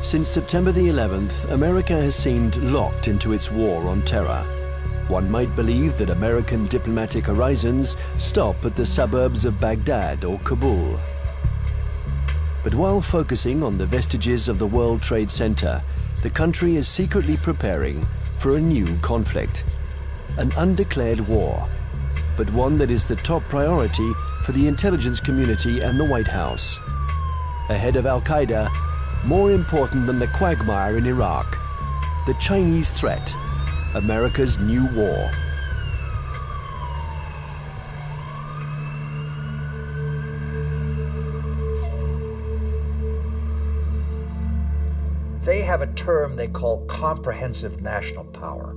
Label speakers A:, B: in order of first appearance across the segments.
A: Since September the 11th, America has seemed locked into its war on terror. One might believe that American diplomatic horizons stop at the suburbs of Baghdad or Kabul. But while focusing on the vestiges of the World Trade Center, the country is secretly preparing for a new conflict, an undeclared war, but one that is the top priority for the intelligence community and the White House. Ahead of Al-Qaeda, more important than the quagmire in Iraq, the Chinese threat, America's new war.
B: They have a term they call comprehensive national power,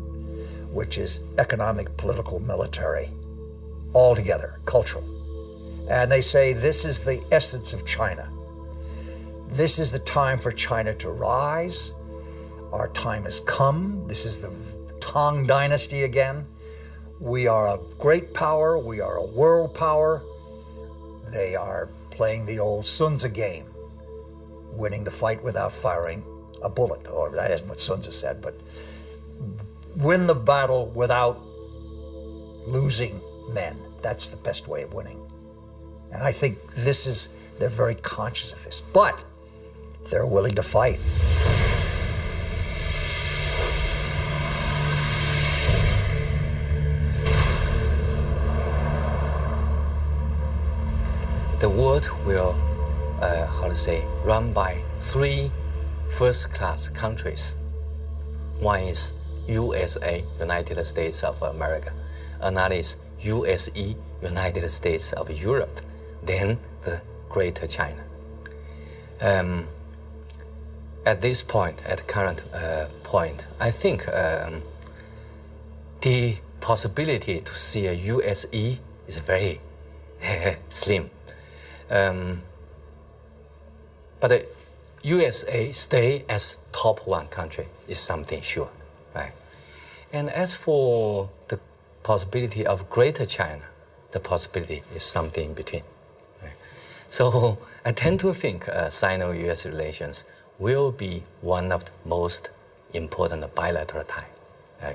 B: which is economic, political, military, all together, cultural. And they say this is the essence of China. This is the time for China to rise. Our time has come. This is the Tang Dynasty again. We are a great power. We are a world power. They are playing the old Sun Tzu game, winning the fight without firing a bullet, or that isn't what Sun Tzu said, but win the battle without losing men. That's the best way of winning. And I think they're very conscious of this, but they're willing to fight.
C: The world will, run by three first-class countries. One is USA, United States of America. Another is USE, United States of Europe. Then the Greater China. At this point, at the current point, I think the possibility to see a USE is very slim. But the USA stay as top one country is something sure, right? And as for the possibility of Greater China, the possibility is something in between. Right? So I tend to think Sino-US relations will be one of the most important bilateral ties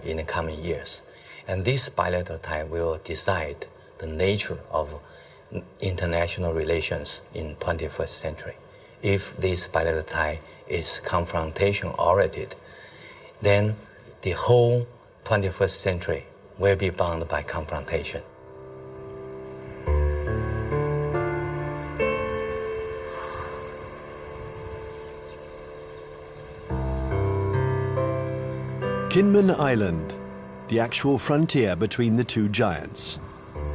C: in the coming years. And this bilateral tie will decide the nature of international relations in 21st century. If this bilateral tie is confrontation-oriented, then the whole 21st century will be bound by confrontation.
A: Kinmen Island, the actual frontier between the two giants,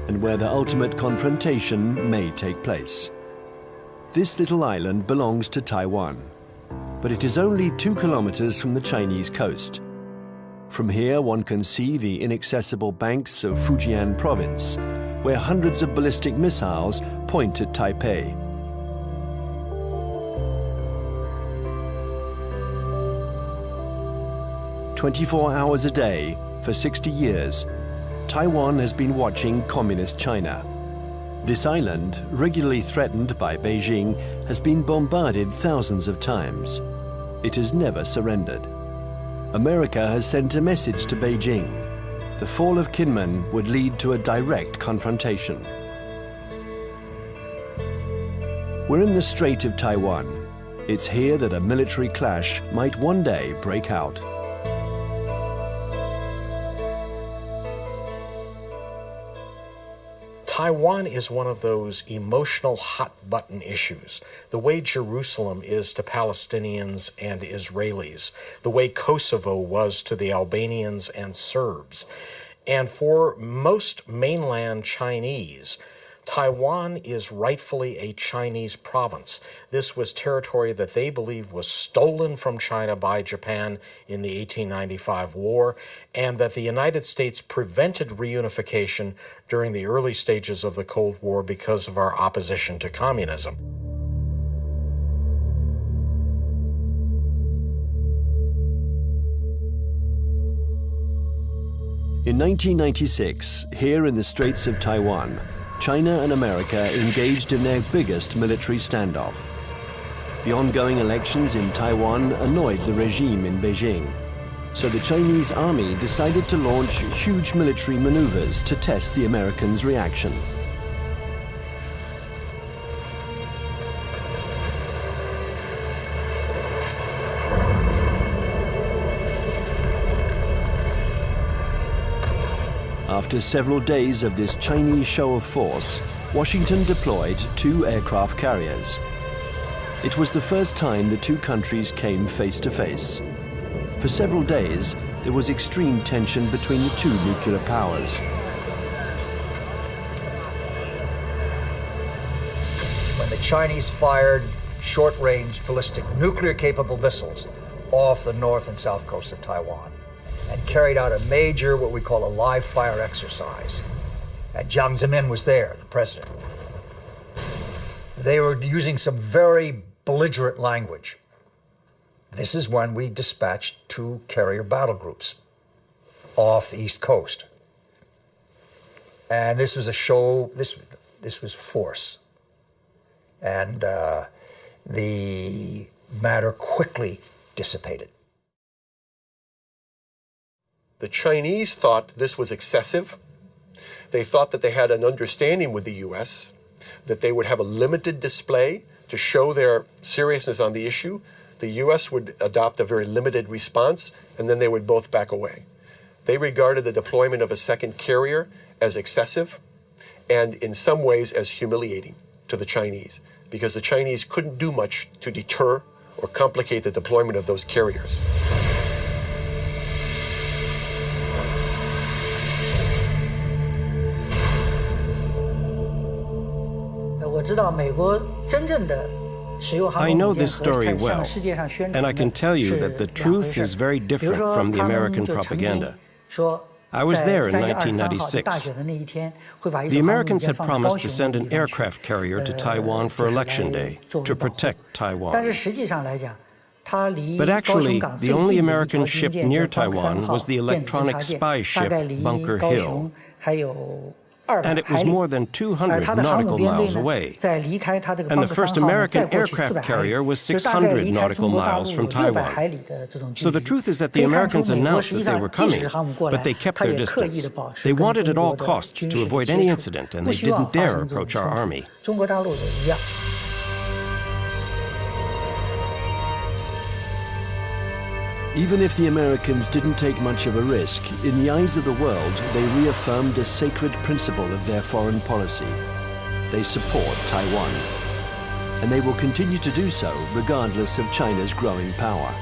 A: and where the ultimate confrontation may take place. This little island belongs to Taiwan, but it is only 2 kilometers from the Chinese coast. From here, one can see the inaccessible banks of Fujian province, where hundreds of ballistic missiles point at Taipei. "24 hours a day, for 60 years, Taiwan has been watching Communist China. This island, regularly threatened by Beijing, has been bombarded thousands of times. It has never surrendered. America has sent a message to Beijing. The fall of Kinmen would lead to a direct confrontation. We're in the Strait of Taiwan. It's here that a military clash might one day break out.
D: Taiwan is one of those emotional hot-button issues, the way Jerusalem is to Palestinians and Israelis, the way Kosovo was to the Albanians and Serbs. And for most mainland Chinese, Taiwan is rightfully a Chinese province. This was territory that they believe was stolen from China by Japan in the 1895 war, and that the United States prevented reunification during the early stages of the Cold War because of our opposition to communism.
A: In 1996, here in the Straits of Taiwan, China and America engaged in their biggest military standoff. The ongoing elections in Taiwan annoyed the regime in Beijing. So the Chinese army decided to launch huge military maneuvers to test the Americans' reaction. After several days of this Chinese show of force, Washington deployed 2 aircraft carriers. It was the first time the two countries came face to face. For several days, there was extreme tension between the two nuclear powers.
B: When the Chinese fired short-range ballistic nuclear-capable missiles off the north and south coast of Taiwan and carried out a major, what we call a live-fire exercise. And Jiang Zemin was there, the president. They were using some very belligerent language. This is when we dispatched 2 carrier battle groups off the East Coast. And this was a show, this was force. And the matter quickly dissipated.
E: The Chinese thought this was excessive. They thought that they had an understanding with the U.S., that they would have a limited display to show their seriousness on the issue. The U.S. would adopt a very limited response, and then they would both back away. They regarded the deployment of a second carrier as excessive and in some ways as humiliating to the Chinese, because the Chinese couldn't do much to deter or complicate the deployment of those carriers.
F: 我知道美国真正的
G: I know this story well, and I can tell you that the truth is very different from the American propaganda. I was there in 1996. The Americans had promised to send an aircraft carrier to Taiwan for Election Day to protect Taiwan. But actually, the only American ship near Taiwan was the electronic spy ship Bunker Hill. And it was more than 200 nautical miles away. And the first American aircraft carrier was 600 nautical miles from Taiwan. So the truth is that the Americans announced that they were coming, but they kept their distance. They wanted at all costs to avoid any incident, and they didn't dare approach our army.
A: Even if the Americans didn't take much of a risk, in the eyes of the world, they reaffirmed a sacred principle of their foreign policy. They support Taiwan. And they will continue to do so, regardless of China's growing power.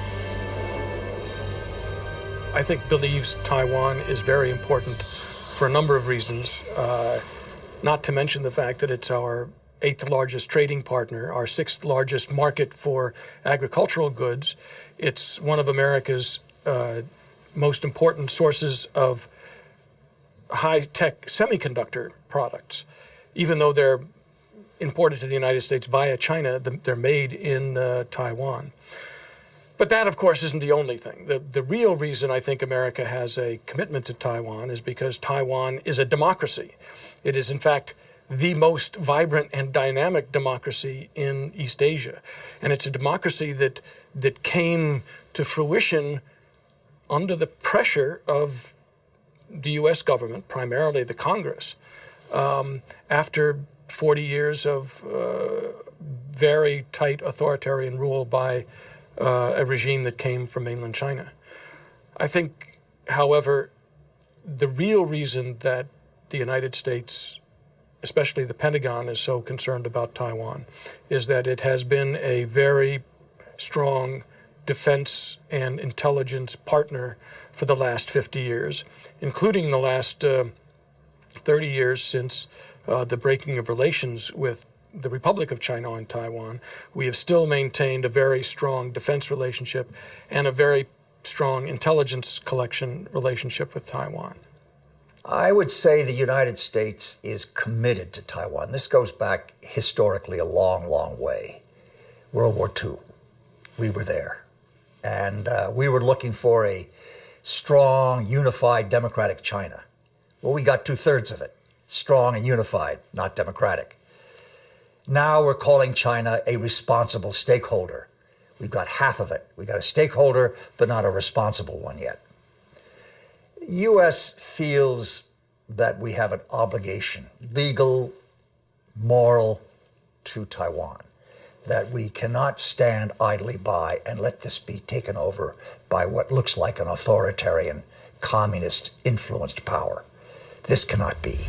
H: I think believes Taiwan is very important for a number of reasons, not to mention the fact that it's our 8th largest trading partner, our 6th largest market for agricultural goods. It's one of America's most important sources of high-tech semiconductor products. Even though they're imported to the United States via China, they're made in Taiwan. But that, of course, isn't the only thing. The real reason I think America has a commitment to Taiwan is because Taiwan is a democracy. It is, in fact, the most vibrant and dynamic democracy in East Asia. And it's a democracy that came to fruition under the pressure of the U.S. government, primarily the Congress, after 40 years of very tight authoritarian rule by a regime that came from mainland China. I think, however, the real reason that the United States, especially the Pentagon, is so concerned about Taiwan is that it has been a very strong defense and intelligence partner for the last 50 years, including the last 30 years since the breaking of relations with the Republic of China and Taiwan. We have still maintained a very strong defense relationship and a very strong intelligence collection relationship with Taiwan.
B: I would say the United States is committed to Taiwan. This goes back historically a long, long way. World War II, we were there. And we were looking for a strong, unified, democratic China. Well, we got 2/3 of it. Strong and unified, not democratic. Now we're calling China a responsible stakeholder. We've got half of it. We've got a stakeholder, but not a responsible one yet. U.S. feels that we have an obligation, legal, moral, to Taiwan, that we cannot stand idly by and let this be taken over by what looks like an authoritarian, communist-influenced power. This cannot be.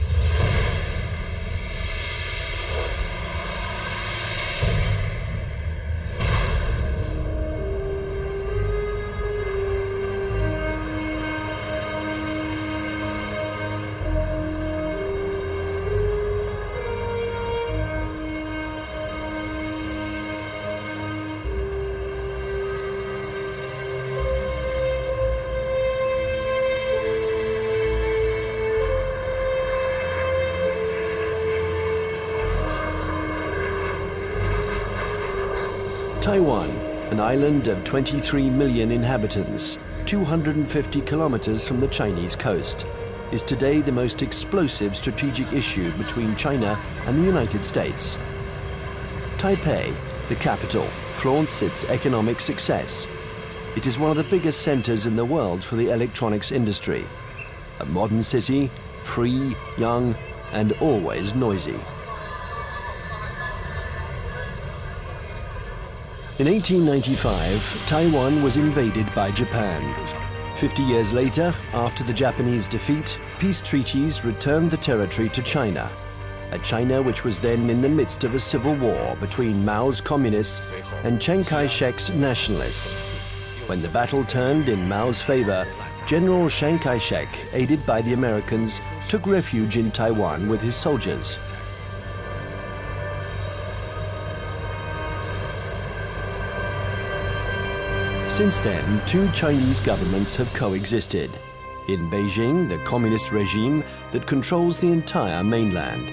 A: Taiwan, an island of 23 million inhabitants, 250 kilometers from the Chinese coast, is today the most explosive strategic issue between China and the United States. Taipei, the capital, flaunts its economic success. It is one of the biggest centers in the world for the electronics industry. A modern city, free, young, and always noisy. In 1895, Taiwan was invaded by Japan. 50 years later, after the Japanese defeat, peace treaties returned the territory to China, a China which was then in the midst of a civil war between Mao's communists and Chiang Kai-shek's nationalists. When the battle turned in Mao's favor, General Chiang Kai-shek, aided by the Americans, took refuge in Taiwan with his soldiers. Since then, two Chinese governments have coexisted. In Beijing, the communist regime that controls the entire mainland.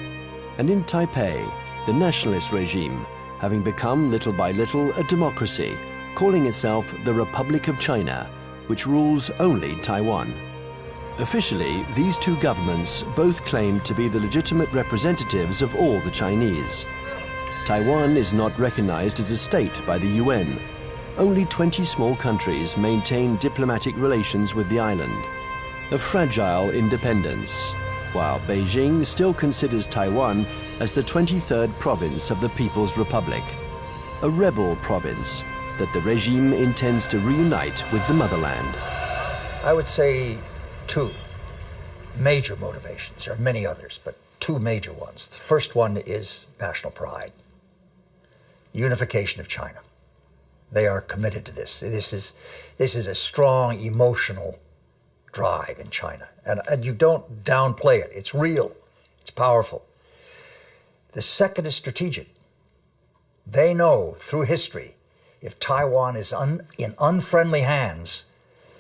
A: And in Taipei, the nationalist regime, having become little by little a democracy, calling itself the Republic of China, which rules only Taiwan. Officially, these two governments both claim to be the legitimate representatives of all the Chinese. Taiwan is not recognized as a state by the UN. Only 20 small countries maintain diplomatic relations with the island. A fragile independence, while Beijing still considers Taiwan as the 23rd province of the People's Republic, a rebel province that the regime intends to reunite with the motherland.
B: I would say two major motivations. There are many others, but two major ones. The first one is national pride, unification of China. They are committed to this. This is a strong emotional drive in China. And you don't downplay it. It's real. It's powerful. The second is strategic. They know through history, if Taiwan is in unfriendly hands,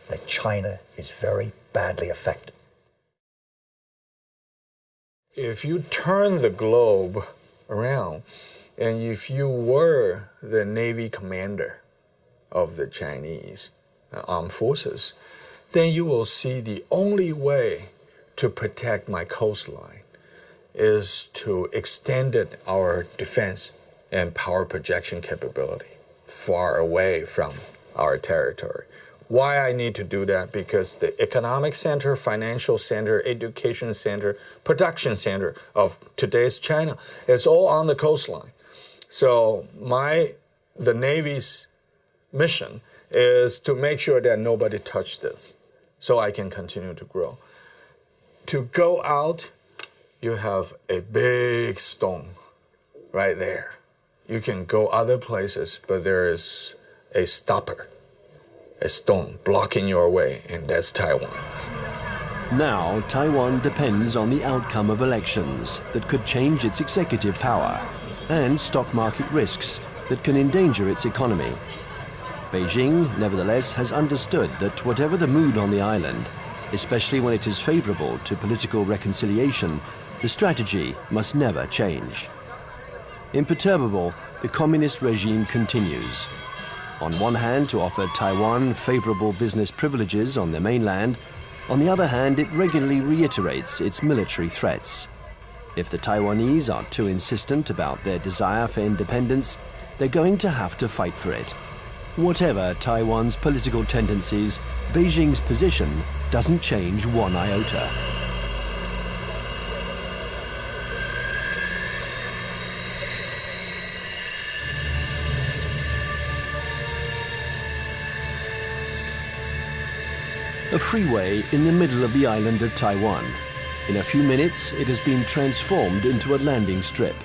B: that China is very badly affected.
I: If you turn the globe around, and if you were the Navy commander of the Chinese armed forces, then you will see the only way to protect my coastline is to extend our defense and power projection capability far away from our territory. Why I need to do that? Because the economic center, financial center, education center, production center of today's China is all on the coastline. So the Navy's mission is to make sure that nobody touched this so I can continue to grow. To go out, you have a big stone right there. You can go other places, but there is a stopper, a stone blocking your way, and that's Taiwan.
A: Now, Taiwan depends on the outcome of elections that could change its executive power and stock market risks that can endanger its economy. Beijing, nevertheless, has understood that whatever the mood on the island, especially when it is favorable to political reconciliation, the strategy must never change. Imperturbable, the communist regime continues. On one hand, to offer Taiwan favorable business privileges on the mainland. On the other hand, it regularly reiterates its military threats. If the Taiwanese are too insistent about their desire for independence, they're going to have to fight for it. Whatever Taiwan's political tendencies, Beijing's position doesn't change one iota. A freeway in the middle of the island of Taiwan. In a few minutes, it has been transformed into a landing strip.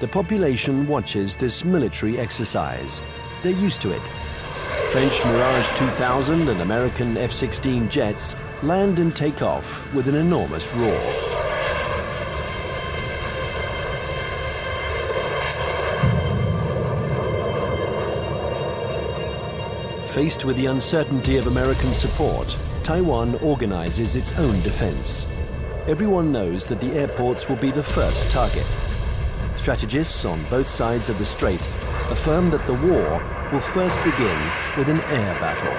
A: The population watches this military exercise. They're used to it. French Mirage 2000 and American F-16 jets land and take off with an enormous roar. Faced with the uncertainty of American support, Taiwan organizes its own defense. Everyone knows that the airports will be the first target. Strategists on both sides of the strait affirm that the war will first begin with an air battle.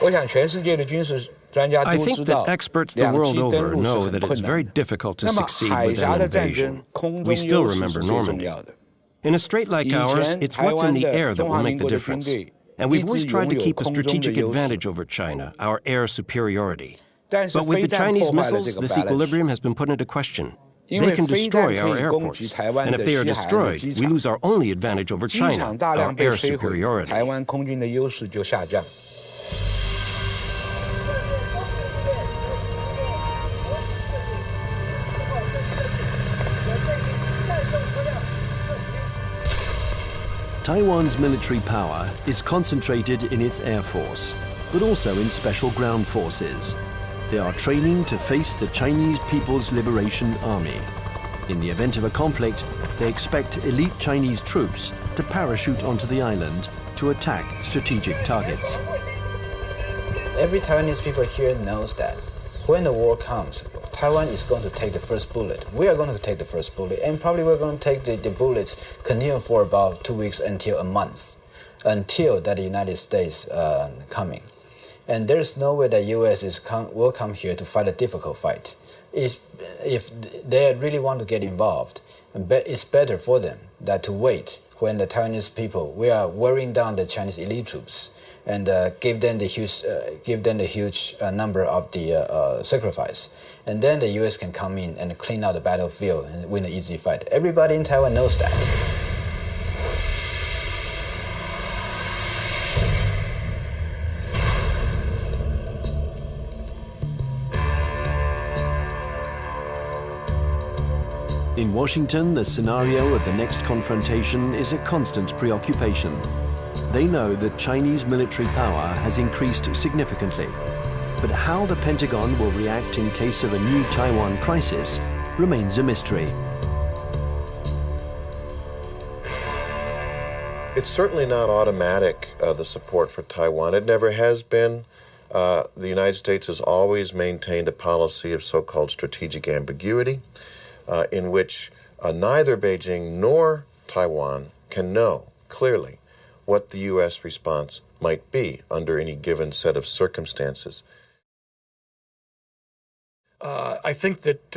G: I think that experts the world over know that it's very difficult to succeed with an invasion. We still remember Normandy. In a strait like ours, it's what's in the air that will make the difference. And we've always tried to keep a strategic advantage over China, our air superiority. But with the Chinese missiles, this equilibrium has been put into question. They can destroy our airports. And if they are destroyed, we lose our only advantage over China, our air superiority.
A: Taiwan's military power is concentrated in its air force, but also in special ground forces. They are training to face the Chinese People's Liberation Army. In the event of a conflict, they expect elite Chinese troops to parachute onto the island to attack strategic targets.
J: Every Taiwanese people here knows that when the war comes, Taiwan is going to take the first bullet. We are going to take the first bullet, and probably we're going to take the bullets continue for about 2 weeks until a month, until that the United States coming. And there's no way that U.S. will come here to fight a difficult fight. If they really want to get involved, it's better for them that to wait when the Taiwanese people, we are wearing down the Chinese elite troops and give them the huge number of the sacrifice. And then the U.S. can come in and clean out the battlefield and win an easy fight. Everybody in Taiwan knows that.
A: In Washington, the scenario of the next confrontation is a constant preoccupation. They know that Chinese military power has increased significantly. But how the Pentagon will react in case of a new Taiwan crisis remains a mystery.
E: It's certainly not automatic, the support for Taiwan. It never has been. The United States has always maintained a policy of so-called strategic ambiguity, in which neither Beijing nor Taiwan can know clearly what the U.S. response might be under any given set of circumstances.
H: I think that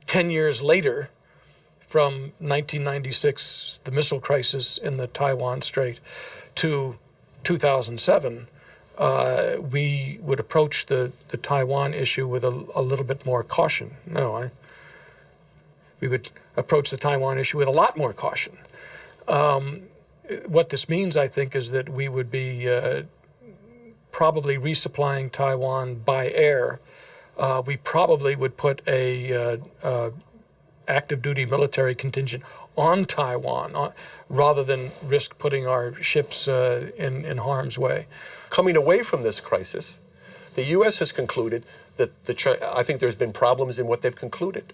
H: 10 years later, from 1996, the missile crisis in the Taiwan Strait, to 2007, we would approach the Taiwan issue with a little bit more caution. We would approach the Taiwan issue with a lot more caution. What this means, I think, is that we would be probably resupplying Taiwan by air. We probably would put a active duty military contingent on Taiwan rather than risk putting our ships in harm's way.
E: Coming away from this crisis, the U.S. has concluded that I think there's been problems in what they've concluded.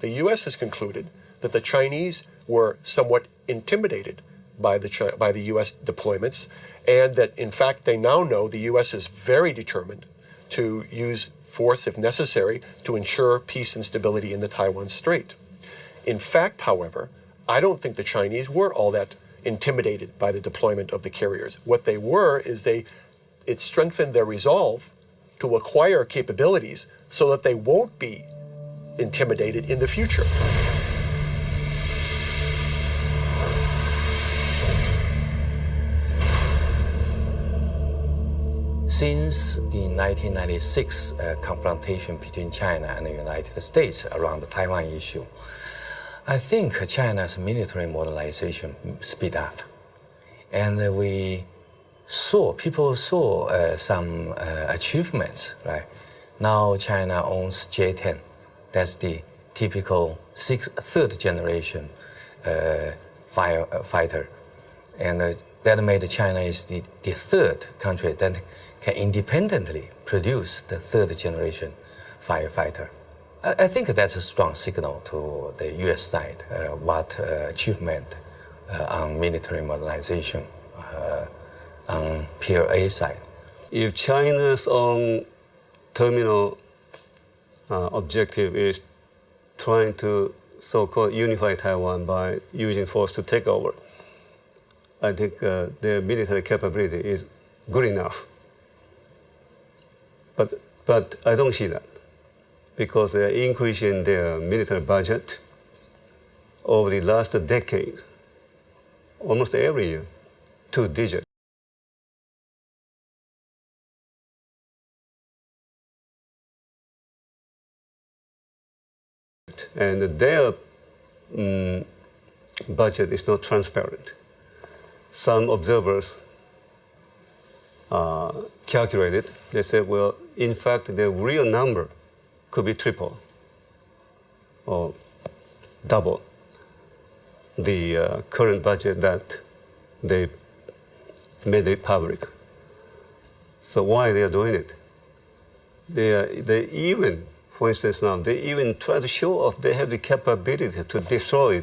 E: The U.S. has concluded that the Chinese were somewhat intimidated by the U.S. deployments, and that in fact they now know the U.S. is very determined to use force if necessary to ensure peace and stability in the Taiwan Strait. In fact, however, I don't think the Chinese were all that intimidated by the deployment of the carriers. What they were is it strengthened their resolve to acquire capabilities so that they won't be intimidated in the future.
C: Since the 1996 confrontation between China and the United States around the Taiwan issue, I think China's military modernization speed up. And people saw some achievements, right? Now China owns J-10. That's the typical third generation fighter. And that made China is the third country that can independently produce the third generation firefighter. I think that's a strong signal to the US side, what achievement on military modernization on PLA side.
K: If China's own terminal objective is trying to so-called unify Taiwan by using force to take over, I think their military capability is good enough. But I don't see that, because they are increasing their military budget over the last decade, almost every year, 2 digits. And their budget is not transparent. Some observers calculated, they said, well, in fact, the real number could be triple or double the current budget that they made it public. So why they are doing it? They even, for instance now, they even try to show off they have the capability to destroy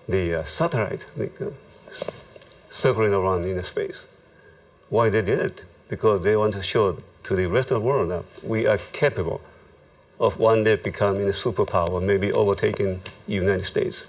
K: the satellite circling around in space. Why they did it? Because they want to show to the rest of the world that we are capable of one day becoming a superpower, maybe overtaking the United States.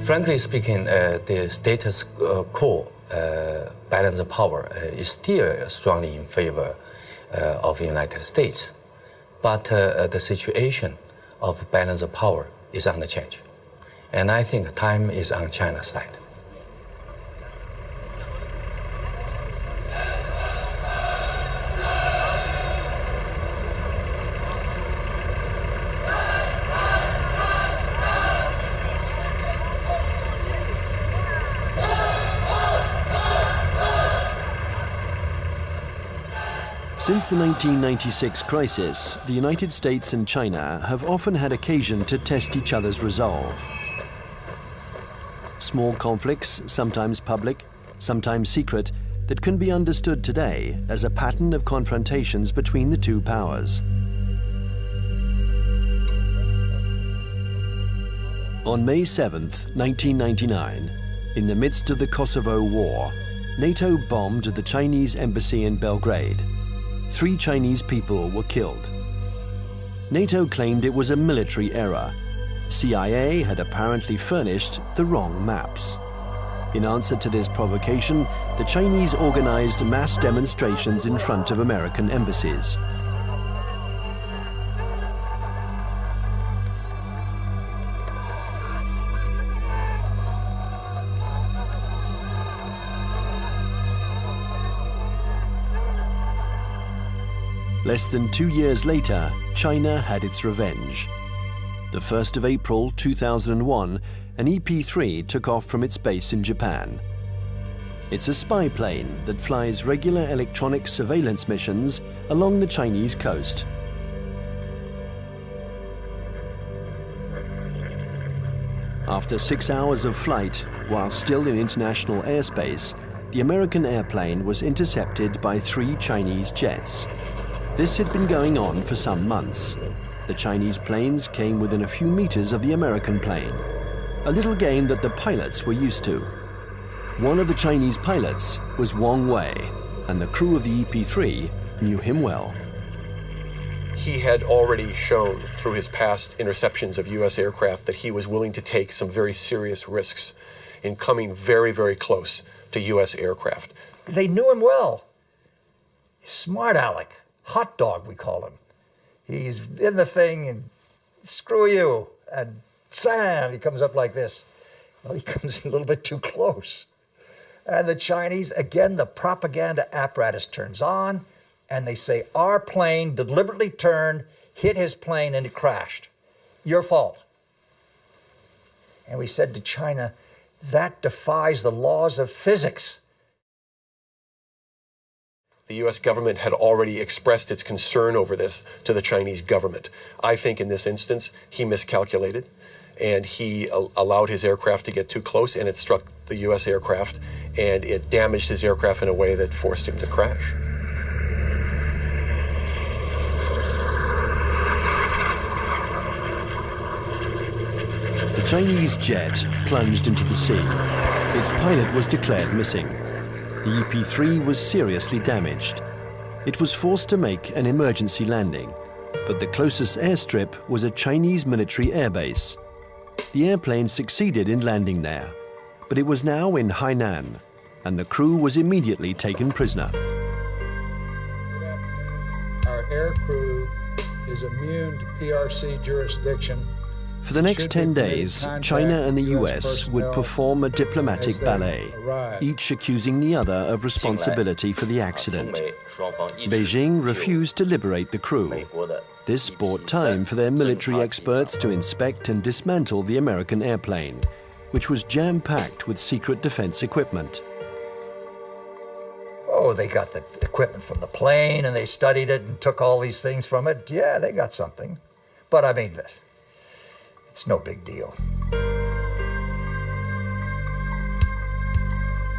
C: Frankly speaking, the status quo balance of power is still strongly in favor of the United States. But the situation of balance of power is under change. And I think time is on China's side.
A: Since the 1996 crisis, the United States and China have often had occasion to test each other's resolve. Small conflicts, sometimes public, sometimes secret, that can be understood today as a pattern of confrontations between the two powers. On May 7th, 1999, in the midst of the Kosovo War, NATO bombed the Chinese embassy in Belgrade. 3 Chinese people were killed. NATO claimed it was a military error. CIA had apparently furnished the wrong maps. In answer to this provocation, the Chinese organized mass demonstrations in front of American embassies. Less than 2 years later, China had its revenge. The 1st of April 2001, an EP-3 took off from its base in Japan. It's a spy plane that flies regular electronic surveillance missions along the Chinese coast. After 6 hours of flight, while still in international airspace, the American airplane was intercepted by 3 Chinese jets. This had been going on for some months. The Chinese planes came within a few meters of the American plane, a little game that the pilots were used to. One of the Chinese pilots was Wang Wei, and the crew of the EP-3 knew him well.
E: He had already shown through his past interceptions of U.S. aircraft that he was willing to take some very serious risks in coming very, very close to U.S. aircraft.
B: They knew him well. Smart Alec, hot dog we call him. He's in the thing and screw you, and Sam, he comes up like this. Well, he comes a little bit too close. And the Chinese, again, the propaganda apparatus turns on, and they say, our plane deliberately turned, hit his plane, and it crashed. Your fault. And we said to China, that defies the laws of physics.
E: The U.S. government had already expressed its concern over this to the Chinese government. I think in this instance, he miscalculated, and he allowed his aircraft to get too close, and it struck the U.S. aircraft, and it damaged his aircraft in a way that forced him to crash.
A: The Chinese jet plunged into the sea. Its pilot was declared missing. The EP-3 was seriously damaged. It was forced to make an emergency landing, but the closest airstrip was a Chinese military airbase. The airplane succeeded in landing there, but it was now in Hainan, and the crew was immediately taken prisoner.
L: Our air crew is immune to PRC jurisdiction.
A: For the next 10 days, China and the US would perform a diplomatic ballet, each accusing the other of responsibility for the accident. Beijing refused to liberate the crew. This bought time for their military experts to inspect and dismantle the American airplane, which was jam-packed with secret defense equipment.
B: Oh, they got the equipment from the plane, and they studied it and took all these things from it. Yeah, they got something. But I mean, it's no big deal.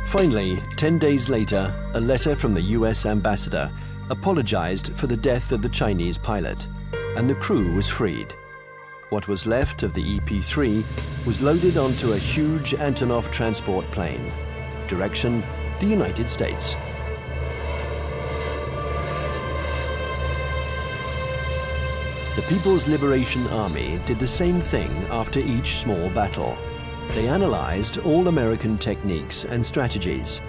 A: Finally, 10 days later, a letter from the US ambassador apologized for the death of the Chinese pilot, and the crew was freed. What was left of the EP-3 was loaded onto a huge Antonov transport plane. Direction, the United States. The People's Liberation Army did the same thing after each small battle. They analyzed all American techniques and strategies.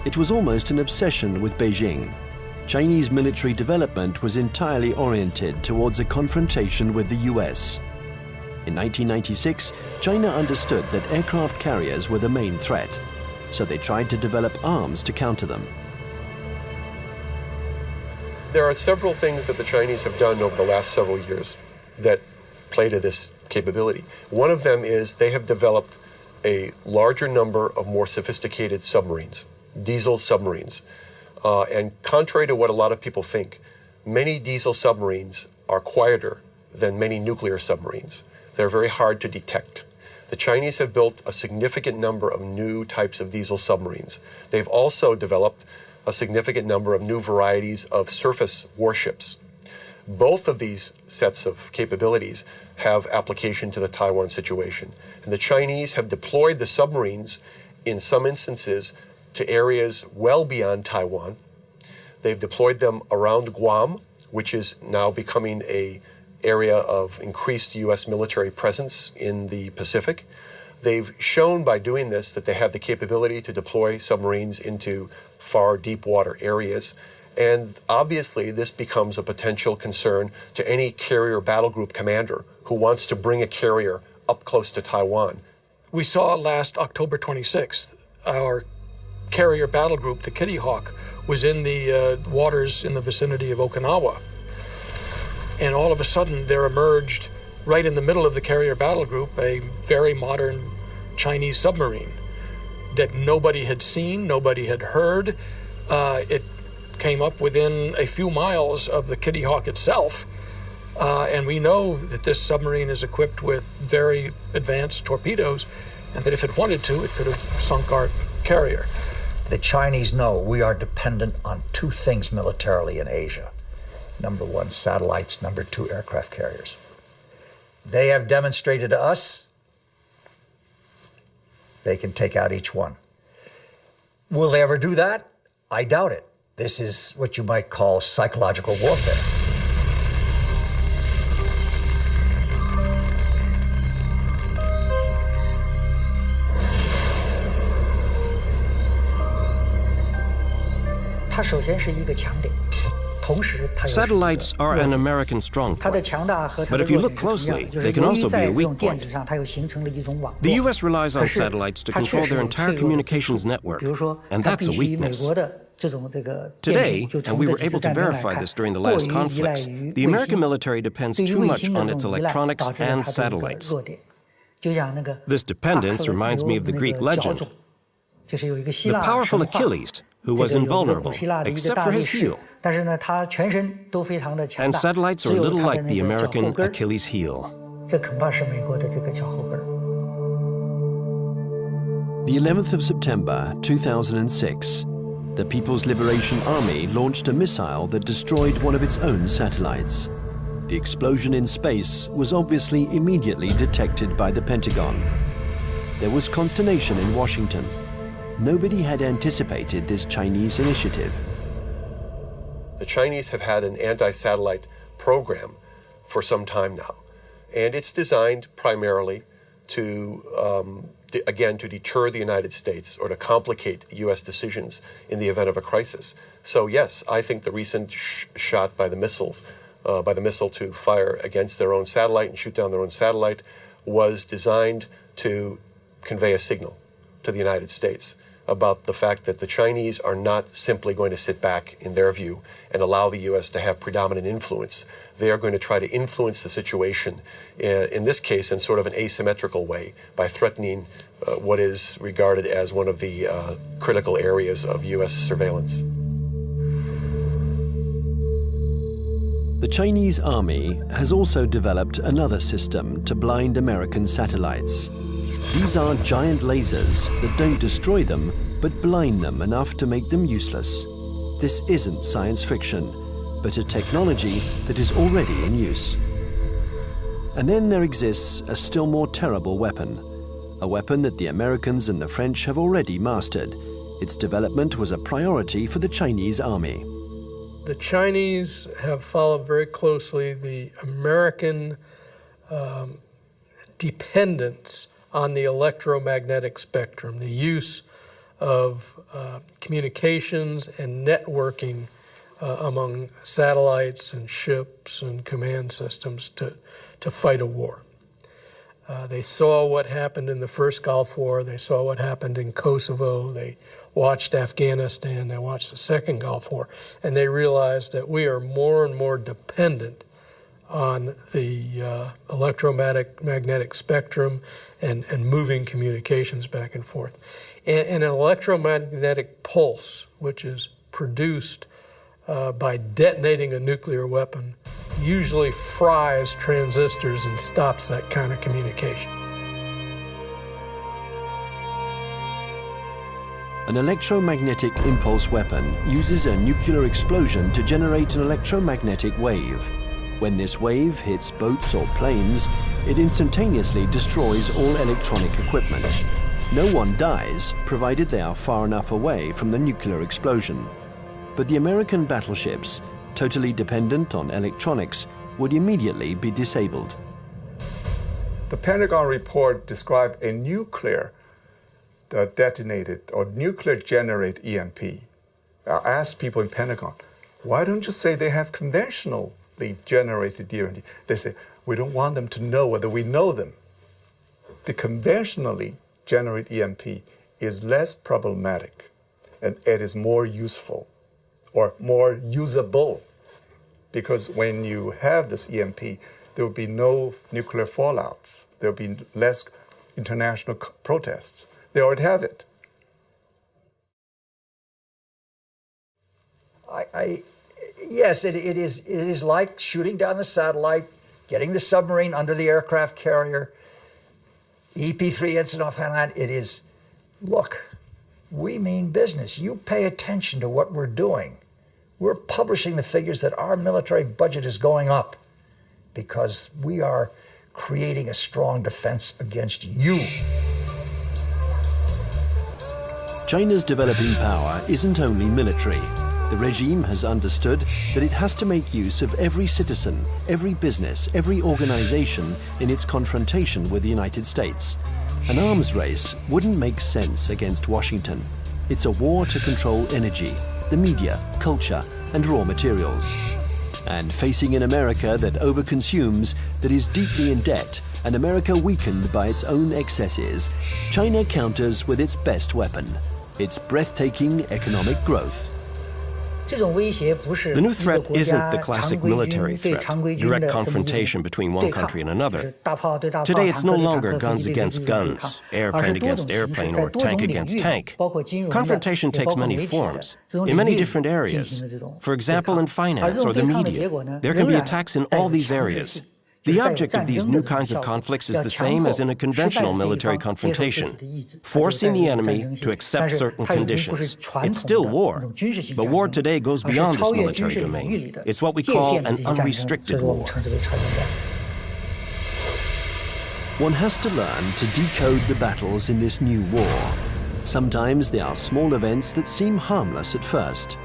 A: It was almost an obsession with Beijing. Chinese military development was entirely oriented towards a confrontation with the US. In 1996, China understood that aircraft carriers were the main threat, so they tried to develop arms to counter them.
E: There are several things that the Chinese have done over the last several years that play to this capability. One of them is they have developed a larger number of more sophisticated submarines, diesel submarines. And contrary to what a lot of people think, many diesel submarines are quieter than many nuclear submarines. They're very hard to detect. The Chinese have built a significant number of new types of diesel submarines. They've also developed a significant number of new varieties of surface warships. Both of these sets of capabilities have application to the Taiwan situation. And the Chinese have deployed the submarines in some instances to areas well beyond Taiwan. They've deployed them around Guam, which is now becoming an area of increased U.S. military presence in the Pacific. They've shown by doing this that they have the capability to deploy submarines into far deep water areas. And obviously, this becomes a potential concern to any carrier battle group commander who wants to bring a carrier up close to Taiwan.
H: We saw last October 26th, our carrier battle group, the Kitty Hawk, was in the waters in the vicinity of Okinawa. And all of a sudden, there emerged right in the middle of the carrier battle group, a very modern Chinese submarine that nobody had seen, nobody had heard. It came up within a few miles of the Kitty Hawk itself. And we know that this submarine is equipped with very advanced torpedoes, and that if it wanted to, it could have sunk our carrier.
B: The Chinese know we are dependent on two things militarily in Asia. Number one, satellites. Number two, aircraft carriers. They have demonstrated to us they can take out each one. Will they ever do that? I doubt it. This is what you might call psychological warfare.
G: Satellites are an American strong point. But if you look closely, they can also be a weak point. The U.S. relies on satellites to control their entire communications network, and that's a weakness. Today, and we were able to verify this during the last conflicts, the American military depends too much on its electronics and satellites. This dependence reminds me of the Greek legend. The powerful Achilles, who was invulnerable, except for his heel. And satellites are a little like the American Achilles heel.
A: The 11th of September 2006, the People's Liberation Army launched a missile that destroyed one of its own satellites. The explosion in space was obviously immediately detected by the Pentagon. There was consternation in Washington. Nobody had anticipated this Chinese initiative.
E: The Chinese have had an anti-satellite program for some time now, and it's designed primarily to, again, to deter the United States or to complicate U.S. decisions in the event of a crisis. So yes, I think the recent shot by the missile to fire against their own satellite and shoot down their own satellite was designed to convey a signal to the United States about the fact that the Chinese are not simply going to sit back, in their view, and allow the U.S. to have predominant influence. They are going to try to influence the situation, in this case, in sort of an asymmetrical way, by threatening what is regarded as one of the critical areas of U.S. surveillance.
A: The Chinese army has also developed another system to blind American satellites. These are giant lasers that don't destroy them, but blind them enough to make them useless. This isn't science fiction, but a technology that is already in use. And then there exists a still more terrible weapon, a weapon that the Americans and the French have already mastered. Its development was a priority for the Chinese army.
H: The Chinese have followed very closely the American dependence on the electromagnetic spectrum, the use of communications and networking among satellites and ships and command systems to fight a war. They saw what happened in the first Gulf War, they saw what happened in Kosovo, they watched Afghanistan, they watched the second Gulf War, and they realized that we are more and more dependent on the electromagnetic spectrum and moving communications back and forth. And an electromagnetic pulse, which is produced by detonating a nuclear weapon, usually fries transistors and stops that kind of communication.
A: An electromagnetic impulse weapon uses a nuclear explosion to generate an electromagnetic wave. When this wave hits boats or planes, it instantaneously destroys all electronic equipment. No one dies, provided they are far enough away from the nuclear explosion. But the American battleships, totally dependent on electronics, would immediately be disabled.
M: The Pentagon report described a nuclear detonated or nuclear generate EMP. I asked people in Pentagon, why don't you say they have conventionally generated EMP? They say, we don't want them to know whether we know them. The conventionally generated EMP is less problematic and it is more useful or more usable, because when you have this EMP, there will be no nuclear fallouts. There will be less international protests. They already have it.
B: Yes, it is like shooting down the satellite, getting the submarine under the aircraft carrier, EP-3 Ensign-off Hainan. It is, look, we mean business. You pay attention to what we're doing. We're publishing the figures that our military budget is going up because we are creating a strong defense against you.
A: China's developing power isn't only military. The regime has understood that it has to make use of every citizen, every business, every organization in its confrontation with the United States. An arms race wouldn't make sense against Washington. It's a war to control energy, the media, culture, and raw materials. And facing an America that overconsumes, that is deeply in debt, an America weakened by its own excesses, China counters with its best weapon, its breathtaking economic growth.
G: The new threat isn't the classic military threat, direct confrontation between one country and another. Today it's no longer guns against guns, airplane against airplane, or tank against tank. Confrontation takes many forms, in many different areas. For example, in finance or the media, there can be attacks in all these areas. The object of these new kinds of conflicts is the same as in a conventional military confrontation, forcing the enemy to accept certain conditions. It's still war, but war today goes beyond this military domain. It's what we call an unrestricted war.
A: One has to learn to decode the battles in this new war. Sometimes they are small events that seem harmless at first.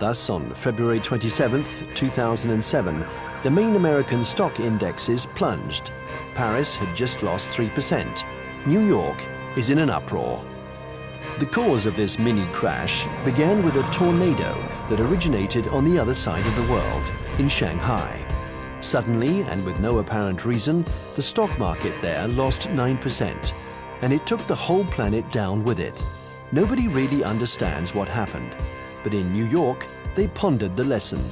A: Thus, on February 27, 2007, the main American stock indexes plunged. Paris had just lost 3%. New York is in an uproar. The cause of this mini crash began with a tornado that originated on the other side of the world, in Shanghai. Suddenly, and with no apparent reason, the stock market there lost 9%, and it took the whole planet down with it. Nobody really understands what happened, but in New York, they pondered the lesson.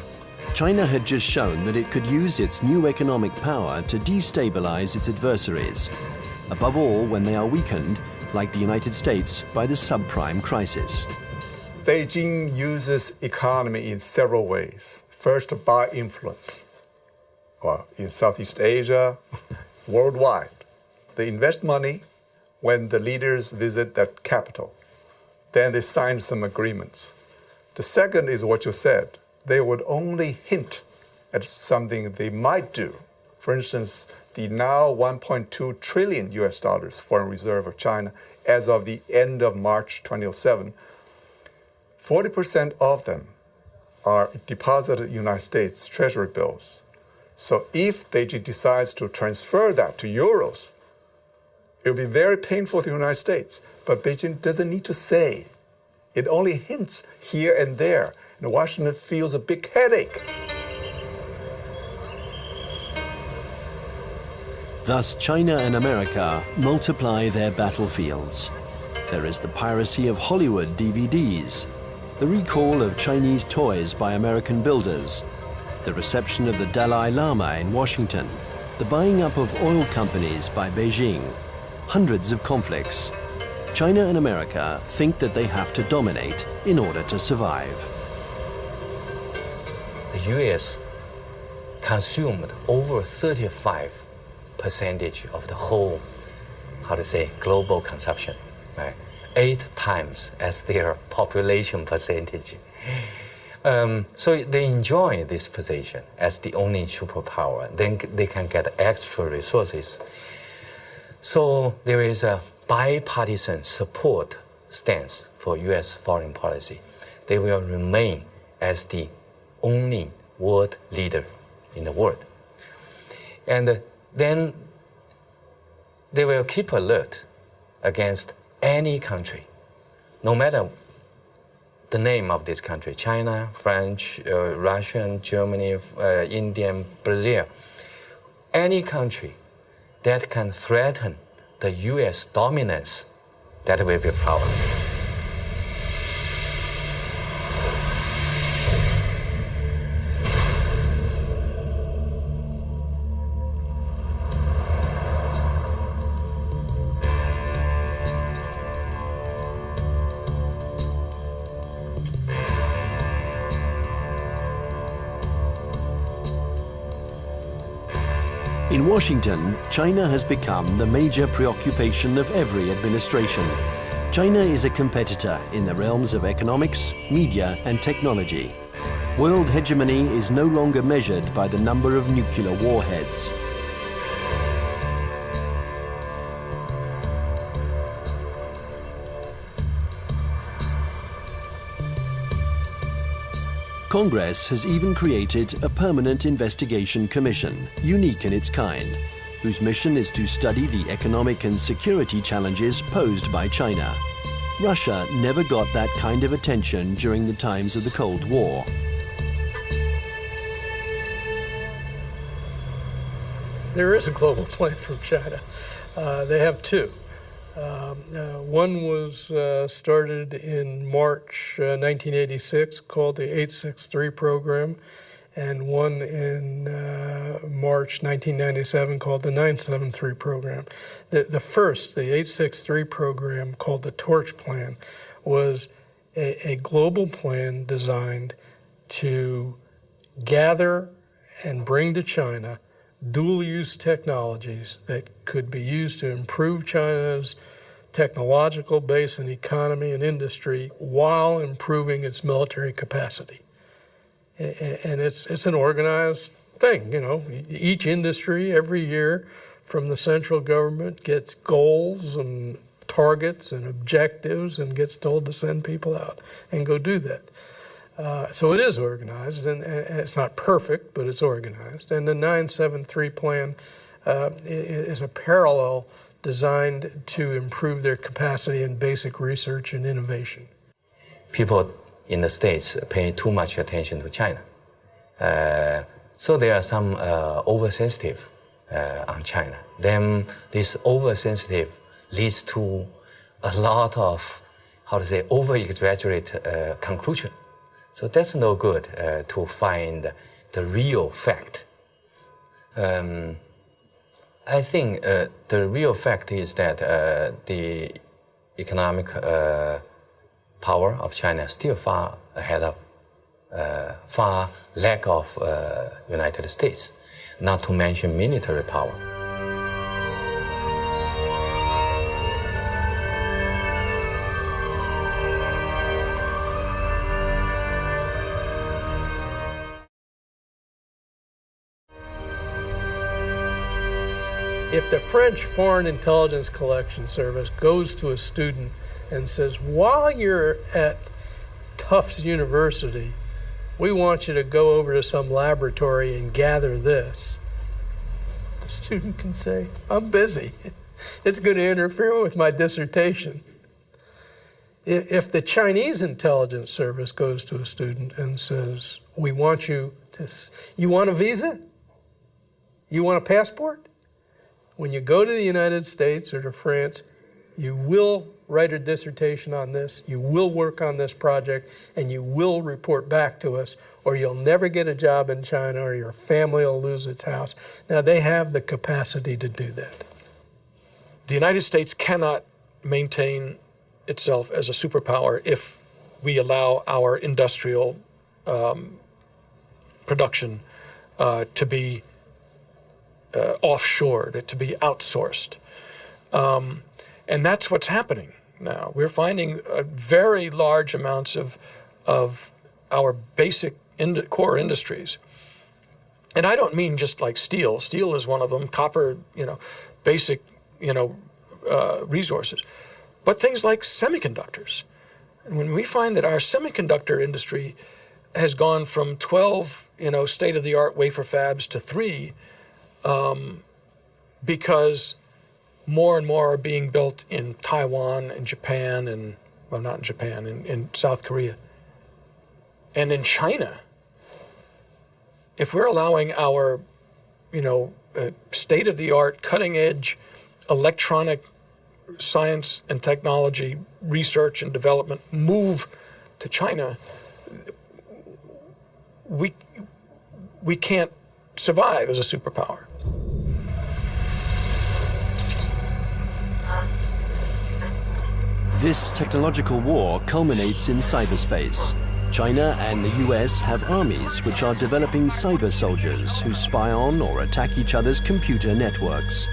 A: China had just shown that it could use its new economic power to destabilize its adversaries, above all when they are weakened, like the United States, by the subprime crisis.
M: Beijing uses economy in several ways. First, by influence. Well, in Southeast Asia, worldwide. They invest money when the leaders visit that capital. Then they sign some agreements. The second is what you said. They would only hint at something they might do. For instance, the now $1.2 trillion foreign reserve of China as of the end of March 2007, 40% of them are deposited in United States Treasury bills. So if Beijing decides to transfer that to euros, it will be very painful to the United States. But Beijing doesn't need to say. It only hints here and there. And Washington feels a big headache.
A: Thus, China and America multiply their battlefields. There is the piracy of Hollywood DVDs, the recall of Chinese toys by American builders, the reception of the Dalai Lama in Washington, the buying up of oil companies by Beijing, hundreds of conflicts. China and America think that they have to dominate in order to survive.
C: The U.S. consumed over 35% of the whole, global consumption, right? 8 times as their population percentage. So they enjoy this position as the only superpower. Then they can get extra resources. So there is a bipartisan support stance for U.S. foreign policy. They will remain as the only world leader in the world. And then they will keep alert against any country, no matter the name of this country, China, French, Russian, Germany, Indian, Brazil, any country that can threaten the U.S. dominance, that will be a problem.
A: In Washington, China has become the major preoccupation of every administration. China is a competitor in the realms of economics, media, and technology. World hegemony is no longer measured by the number of nuclear warheads. Congress has even created a permanent investigation commission, unique in its kind, whose mission is to study the economic and security challenges posed by China. Russia never got that kind of attention during the times of the Cold War.
H: There is a global plan from China. They have two. One was started in March 1986, called the 863 program, and one in March 1997 called the 973 program. The first, the 863 program, called the Torch Plan, was a global plan designed to gather and bring to China dual-use technologies that could be used to improve China's technological base and economy and industry while improving its military capacity. And it's an organized thing, you know. Each industry every year from the central government gets goals and targets and objectives and gets told to send people out and go do that. So it is organized, and it's not perfect, but it's organized. And the 973 plan is a parallel designed to improve their capacity in basic research and innovation.
C: People in the States pay too much attention to China. So there are some oversensitive on China. Then this oversensitive leads to a lot of, over-exaggerate conclusion. So that's no good to find the real fact. I think the real fact is that the economic power of China is still far ahead of, far lack of United States, not to mention military power.
H: If the French Foreign Intelligence Collection Service goes to a student and says, while you're at Tufts University, we want you to go over to some laboratory and gather this, the student can say, I'm busy. It's going to interfere with my dissertation. If the Chinese intelligence service goes to a student and says, we want you to, you want a visa? You want a passport? When you go to the United States or to France, you will write a dissertation on this, you will work on this project, and you will report back to us, or you'll never get a job in China, or your family will lose its house. Now, they have the capacity to do that. The United States cannot maintain itself as a superpower if we allow our industrial production to be offshored, to be outsourced. And that's what's happening now. We're finding very large amounts of our basic core industries. And I don't mean just like steel. Steel is one of them, copper, basic, resources. But things like semiconductors. And when we find that our semiconductor industry has gone from 12, state-of-the-art wafer fabs to 3, because more and more are being built in Taiwan and Japan and, well, not in Japan, in South Korea. And in China, if we're allowing our, state-of-the-art, cutting-edge electronic science and technology research and development move to China, we can't survive as a superpower.
A: This technological war culminates in cyberspace. China and the US have armies which are developing cyber soldiers who spy on or attack each other's computer networks.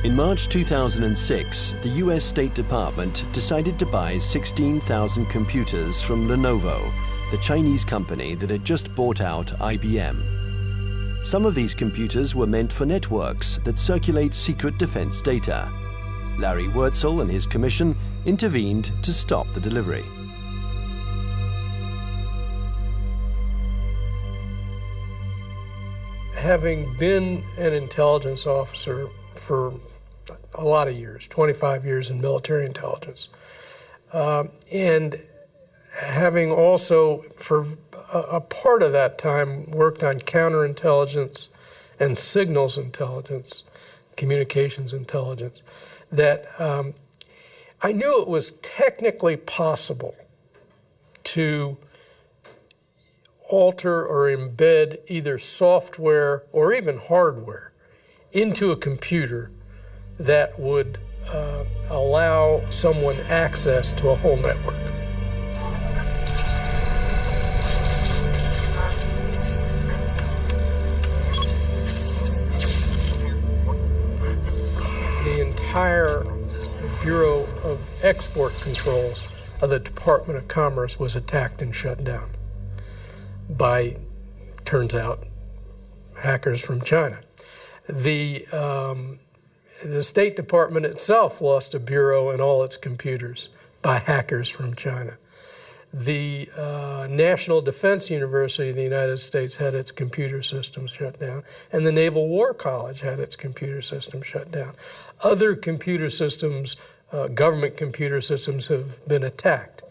A: In March 2006, the US State Department decided to buy 16,000 computers from Lenovo, the Chinese company that had just bought out IBM. Some of these computers were meant for networks that circulate secret defense data. Larry Wurtzel and his commission intervened to stop the delivery.
H: Having been an intelligence officer for a lot of years, 25 years in military intelligence, and having also for a part of that time worked on counterintelligence and signals intelligence, communications intelligence, that I knew it was technically possible to alter or embed either software or even hardware into a computer that would allow someone access to a whole network. The entire Bureau of Export Controls of the Department of Commerce was attacked and shut down by, turns out, hackers from China. The State Department itself lost a bureau and all its computers by hackers from China. The National Defense University of the United States had its computer systems shut down, and the Naval War College had its computer system shut down. Other computer systems, government computer systems, have been attacked.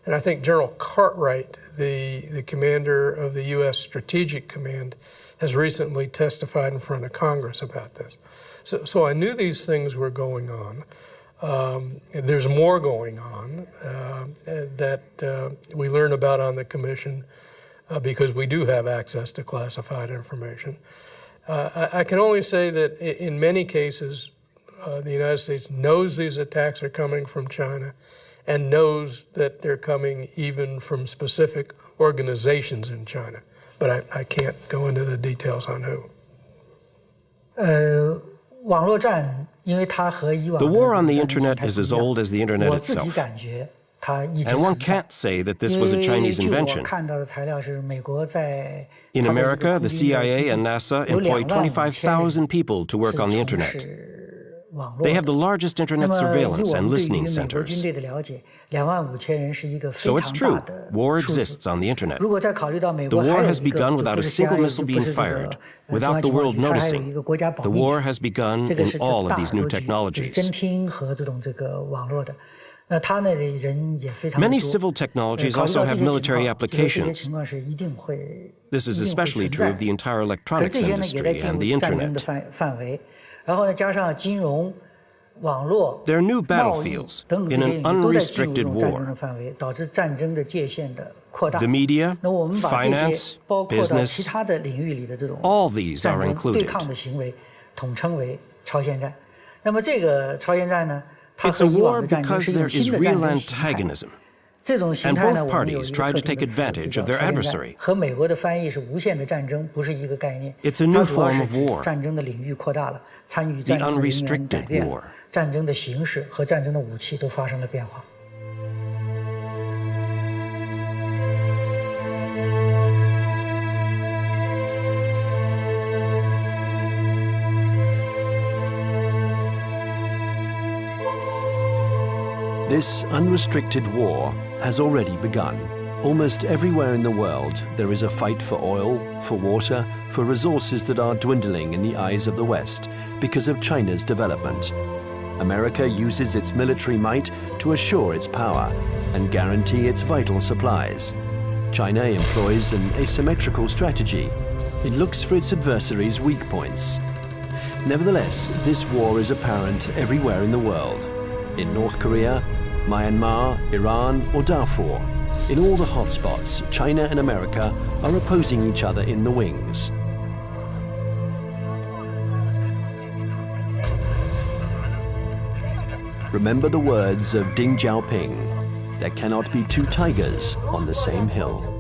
H: And I think General Cartwright, the commander of the U.S. Strategic Command, has recently testified in front of Congress about this. So I knew these things were going on. There's more going on that we learn about on the Commission because we do have access to classified information. I can only say that in many cases, the United States knows these attacks are coming from China and knows that they're coming even from specific organizations in China. But I can't go into the details on who.
G: The war on the internet is as old as the internet itself. And one can't say that this was a Chinese invention. In America, the CIA and NASA employ 25,000 people to work on the internet. They have the largest internet surveillance and listening centers. So it's true, war exists on the internet. The war has begun without a single missile being fired, without the world noticing. The war has begun in all of these new technologies. Many civil technologies also have military applications. This is especially true of the entire electronics industry and the internet. They're new battlefields in an unrestricted war. The media, finance, business, all these are included. It's a war because there is real antagonism, and both parties try to take advantage of their adversary. It's a new form of war, the unrestricted war.
A: This unrestricted war has already begun. Almost everywhere in the world, there is a fight for oil, for water, for resources that are dwindling in the eyes of the West because of China's development. America uses its military might to assure its power and guarantee its vital supplies. China employs an asymmetrical strategy. It looks for its adversaries' weak points. Nevertheless, this war is apparent everywhere in the world. In North Korea, Myanmar, Iran, or Darfur, in all the hotspots, China and America are opposing each other in the wings. Remember the words of Deng Xiaoping: there cannot be two tigers on the same hill.